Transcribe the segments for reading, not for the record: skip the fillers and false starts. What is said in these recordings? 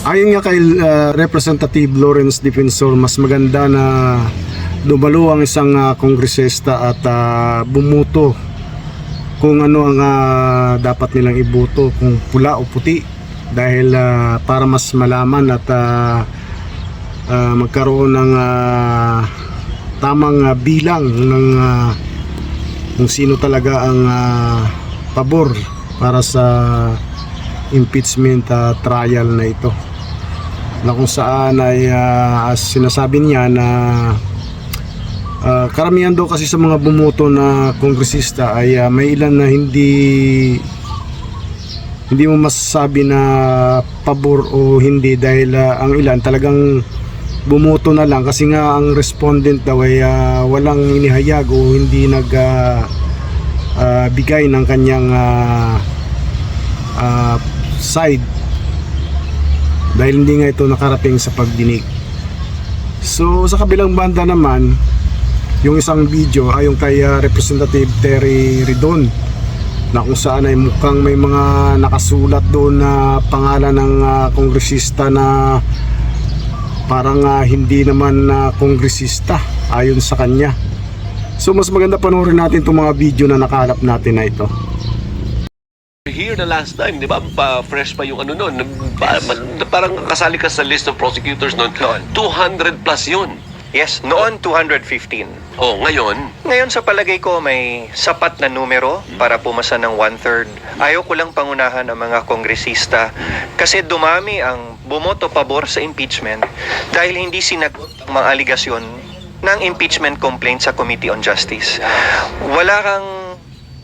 Ayon nga kay Representative Lawrence Defensor, mas maganda na dumalo ang isang kongresista at bumuto kung ano ang dapat nilang iboto, kung pula o puti, dahil para mas malaman at magkaroon ng tamang bilang ng kung sino talaga ang pabor para sa impeachment trial na ito, na kung saan ay sinasabi niya na karamihan daw kasi sa mga bumoto na kongresista ay may ilan na hindi mo masasabi na pabor o hindi, dahil ang ilan talagang bumoto na lang kasi nga ang respondent daw ay walang inihayag o hindi bigay ng kanyang side, dahil hindi nga ito nakarating sa pagdinig. So sa kabilang banda naman, yung isang video ay yung kay Representative Terry Ridon, na kung saan ay mukhang may mga nakasulat doon na pangalan ng kongresista na parang hindi naman kongresista ayon sa kanya. So mas maganda panoorin natin itong mga video na nakalap natin na ito. Here the last time, di ba? Fresh pa yung ano nun. Parang kasali ka sa list of prosecutors nun. 200 plus yun. Yes, noon 215. Oh, ngayon? Ngayon sa palagay ko may sapat na numero para pumasa ng 1/3. Ayaw ko lang pangunahan ang mga kongresista kasi dumami ang bumoto pabor sa impeachment dahil hindi sinagot ang mga aligasyon ng impeachment complaint sa Committee on Justice. Wala kang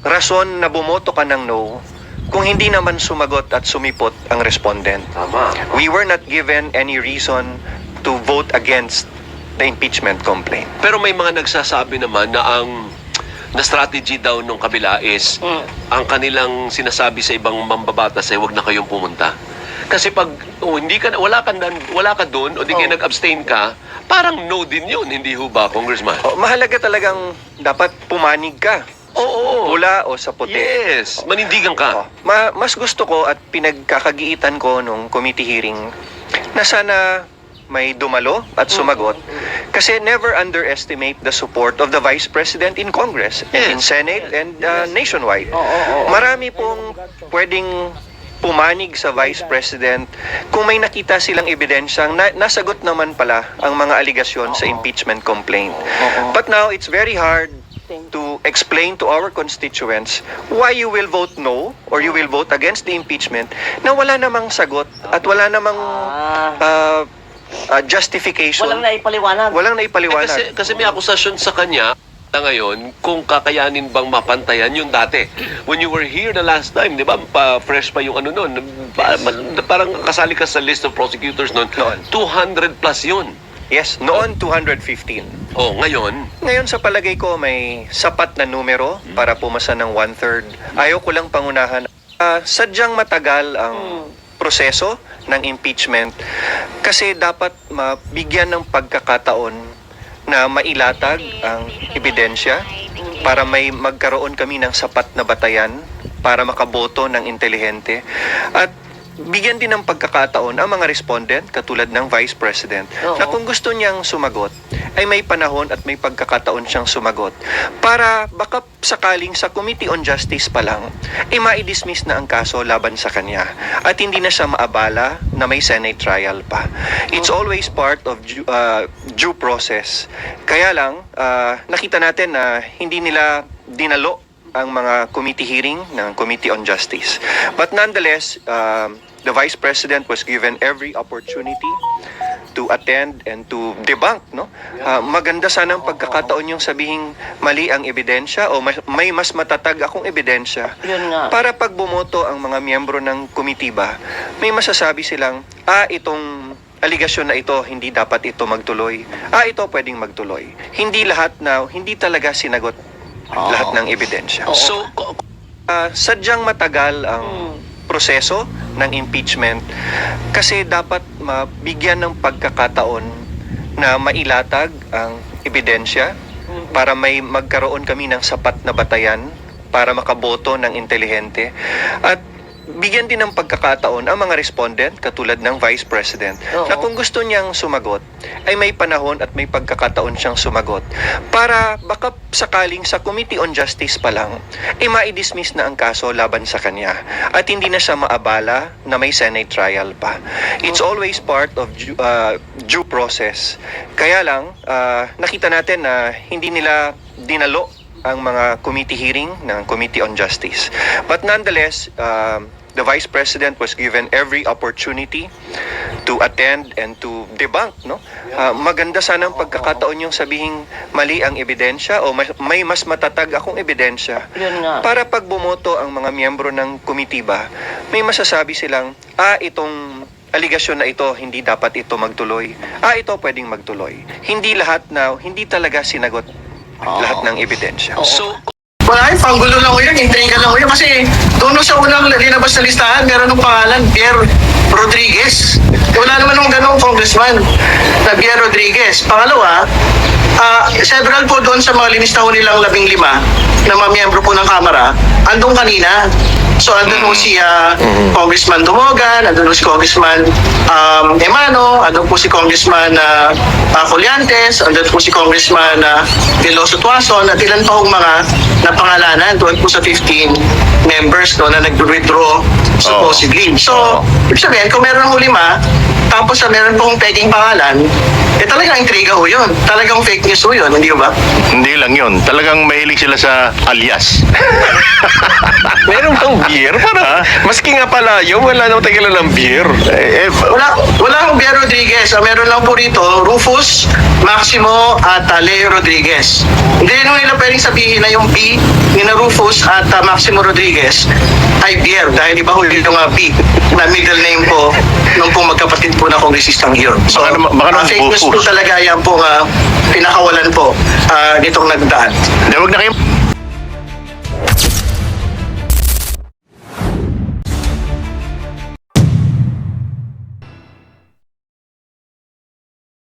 rason na bumoto ka ng no kung hindi naman sumagot at sumipot ang respondent. Tama. We were not given any reason to vote against the impeachment complaint. Pero may mga nagsasabi naman na ang strategy daw nung kabila is ang kanilang sinasabi sa ibang mambabatas ay wag na kayong pumunta. Kasi pag wala ka doon o di kayo nag-abstain ka, parang no din yun, hindi ho ba, Congressman? Mahalaga talagang dapat pumanig ka. Oo. Pula o sa puti. Yes, manindigan ka. Mas gusto ko at pinagkakagiitan ko nung committee hearing na sana may dumalo at sumagot. Kasi never underestimate the support of the Vice President in Congress, in Senate, and nationwide. Marami pong pwedeng pumanig sa Vice President kung may nakita silang ebidensyang nasagot naman pala ang mga aligasyon sa impeachment complaint. But now, it's very hard to explain to our constituents why you will vote no or you will vote against the impeachment na wala namang sagot at wala namang justification. Walang naipaliwanag. Walang naipaliwanag. Kasi may akusasyon sa kanya na ngayon kung kakayanin bang mapantayan yung dati. When you were here the last time, di ba, fresh pa yung ano nun, parang kasali ka sa list of prosecutors nun, 200 plus yun. Yes, noon 215. Oh, ngayon? Ngayon sa palagay ko may sapat na numero para pumasa ng 1/3. Ayaw ko lang pangunahan. Sadyang matagal ang proseso ng impeachment kasi dapat mabigyan ng pagkakataon na mailatag ang ebidensya para may magkaroon kami ng sapat na batayan para makaboto ng intelihente at bigyan din ng pagkakataon ang mga respondent katulad ng Vice President na kung gusto niyang sumagot ay may panahon at may pagkakataon siyang sumagot para baka sakaling sa Committee on Justice pa lang ma-dismiss na ang kaso laban sa kanya at hindi na siya maabala na may Senate trial pa. It's always part of due process. Kaya lang nakita natin na hindi nila dinalo ang mga committee hearing ng Committee on Justice. But nonetheless, the Vice President was given every opportunity to attend and to debunk, no? Maganda sana ang pagkakataon yung sabihing mali ang ebidensya o may mas matatag akong ebidensya. Yun nga. Para pag bumoto ang mga miyembro ng komitiba, may masasabi silang, itong aligasyon na ito, hindi dapat ito magtuloy. Ito pwedeng magtuloy. Hindi talaga sinagot lahat ng ebidensya. So, sadyang matagal ang proseso ng impeachment kasi dapat mabigyan ng pagkakataon na mailatag ang ebidensya para may magkaroon kami ng sapat na batayan para makaboto ng intelihente at bigyan din ng pagkakataon ang mga respondent, katulad ng Vice President, na kung gusto niyang sumagot, ay may panahon at may pagkakataon siyang sumagot. Para baka sakaling sa Committee on Justice pa lang, ma-dismiss na ang kaso laban sa kanya. At hindi na siya maabala na may Senate trial pa. It's always part of due process. Kaya lang, nakita natin na hindi nila dinalo ang mga committee hearing ng Committee on Justice. But nonetheless, the Vice President was given every opportunity to attend and to debunk, no? Maganda sana ang pagkakataon yung sabihing mali ang ebidensya o may mas matatag akong ebidensya. Yun nga. Para pag bumoto ang mga miyembro ng komitiba, may masasabi silang, itong aligasyon na ito, hindi dapat ito magtuloy. Ito pwedeng magtuloy. Hindi talaga sinagot lahat ng ebidensya. So, Wala, panggulo lang ko yun, intriga lang ko yun. Kasi doon sa unang linabas na listahan, meron ng pangalan, Pierre Rodriguez. Wala naman nung ganong congressman na Pierre Rodriguez. Pangalawa, several po doon sa mga linista ho nilang 15 na mga miyembro po ng Kamara, andong kanina. So andun po si Congressman Dumogan, andun po si Congressman Emano, andun po si Congressman Colliantes, andun po si Congressman Veloso Tuason, at ilan pa hong mga napangalanan doon po sa 15 members no, na nag-withdraw supposedly. So, ibig sabihin, kung meron ng 5, tapos meron pong peking pangalan, talagang intriga ho yun. Talagang fake news ho yun, hindi ba? Hindi lang yun. Talagang mahilig sila sa alias. Meron bang beer? Parang, maski nga pala yun, wala naman tayo ng beer. Wala akong Bea Rodriguez. Meron lang po rito, Rufus, Maximo, at Leo Rodriguez. Hindi nung nila pwedeng sabihin na yung B ni na Rufus at Maximo Rodriguez ay Bier. Dahil iba ho yung B na middle name po nung pong magkapatid po na kongresistang yun. So, Baka naman fake news po Rufus. talaga yan po pinakawalan po nitong nagdaan. Huwag na kayo